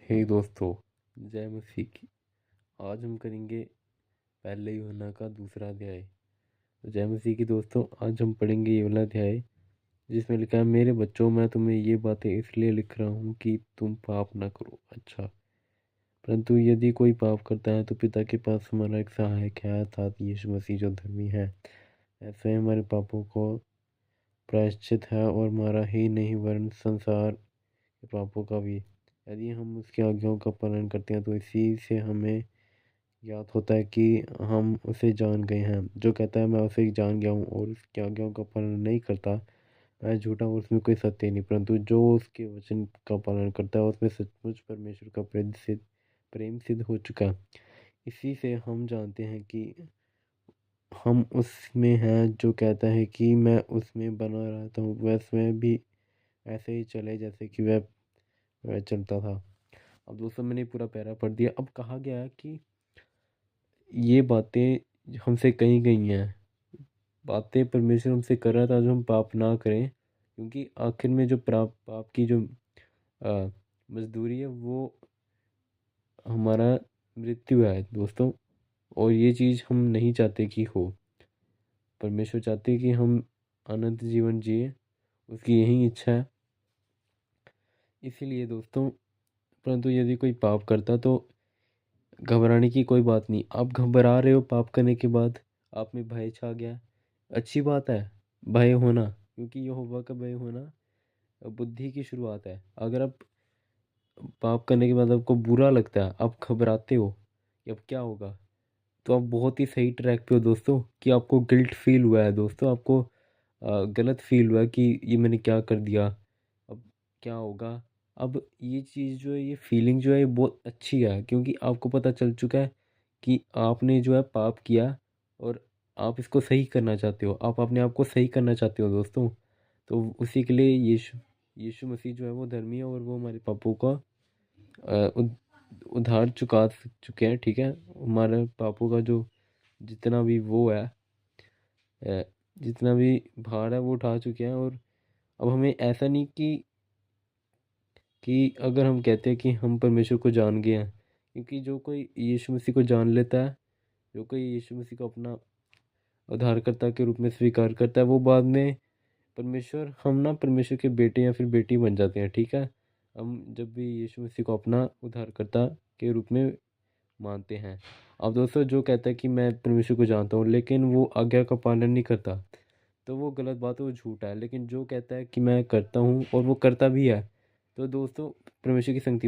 हे दोस्तों, जय मसीह की। आज हम करेंगे पहले यूहन्ना का दूसरा अध्याय। तो जय मसीह की दोस्तों, आज हम पढ़ेंगे ये वाला अध्याय जिसमें लिखा है, मेरे बच्चों मैं तुम्हें ये बातें इसलिए लिख रहा हूँ कि तुम पाप ना करो। अच्छा, परंतु यदि कोई पाप करता है तो पिता के पास हमारा एक सहायक है, अर्थात यीशु मसीह जो धर्मी है। ऐसे ही हमारे पापों को प्रायश्चित है और हमारा ही नहीं वरन संसार के पापों का भी। यदि हम उसकी आज्ञाओं का पालन करते हैं तो इसी से हमें ज्ञात होता है कि हम उसे जान गए हैं। जो कहता है मैं उसे जान गया हूँ और उसकी आज्ञाओं का पालन नहीं करता, वह झूठा और उसमें कोई सत्य नहीं। परंतु जो उसके वचन का पालन करता है उसमें सचमुच परमेश्वर का प्रेम सिद्ध हो चुका है। इसी से हम जानते हैं कि हम उसमें हैं। जो कहता है कि मैं उसमें बना रहता हूँ, वह स्वयं भी ऐसे ही चले जैसे कि वह चलता था। अब दोस्तों, मैंने पूरा पैरा पढ़ दिया। अब कहा गया है कि ये बातें हमसे कही गई हैं, बातें परमेश्वर हमसे कर रहा था जो हम पाप ना करें, क्योंकि आखिर में जो पाप की जो अ, मजदूरी है वो हमारा मृत्यु है दोस्तों। और ये चीज़ हम नहीं चाहते कि हो। परमेश्वर चाहते हैं कि हम अनंत जीवन जिए, उसकी यही इच्छा है। इसीलिए दोस्तों, परंतु यदि कोई पाप करता तो घबराने की कोई बात नहीं। आप घबरा रहे हो पाप करने के बाद, आप में भय छा गया, अच्छी बात है भय होना, क्योंकि यहोवा का भय होना बुद्धि की शुरुआत है। अगर आप पाप करने के बाद आपको बुरा लगता है, आप घबराते हो कि अब क्या होगा, तो आप बहुत ही सही ट्रैक पे हो दोस्तों। कि आपको गिल्ट फील हुआ है दोस्तों, आपको गलत फील हुआ है कि ये मैंने क्या कर दिया, अब क्या होगा। अब ये चीज़ जो है, ये फीलिंग जो है, ये बहुत अच्छी है, क्योंकि आपको पता चल चुका है कि आपने जो है पाप किया और आप इसको सही करना चाहते हो, आप अपने आप को सही करना चाहते हो दोस्तों। तो उसी के लिए यीशु यीशु मसीह जो है वो धर्मी है और वो हमारे पापों का उधार चुका चुके हैं। ठीक है, हमारे पापों का जो जितना भी वो है, अ, जितना भी भार है वो उठा चुके हैं। और अब हमें ऐसा नहीं कि अगर हम कहते हैं कि हम परमेश्वर को जान गए हैं, क्योंकि जो कोई यीशु मसीह को जान लेता है, जो कोई यीशु मसीह को अपना उद्धारकर्ता के रूप में स्वीकार करता है, वो बाद में हम ना परमेश्वर के बेटे या फिर बेटी बन जाते हैं। ठीक है, हम जब भी यीशु मसीह को अपना उद्धारकर्ता के रूप में मानते हैं। अब दोस्तों, जो कहता है कि मैं परमेश्वर को जानता हूँ लेकिन वो आज्ञा का पालन नहीं करता, तो वो गलत बात है, वो झूठा है। लेकिन जो कहता है कि मैं करता हूँ और वो करता भी है, तो दोस्तों परमेश्वर की संगति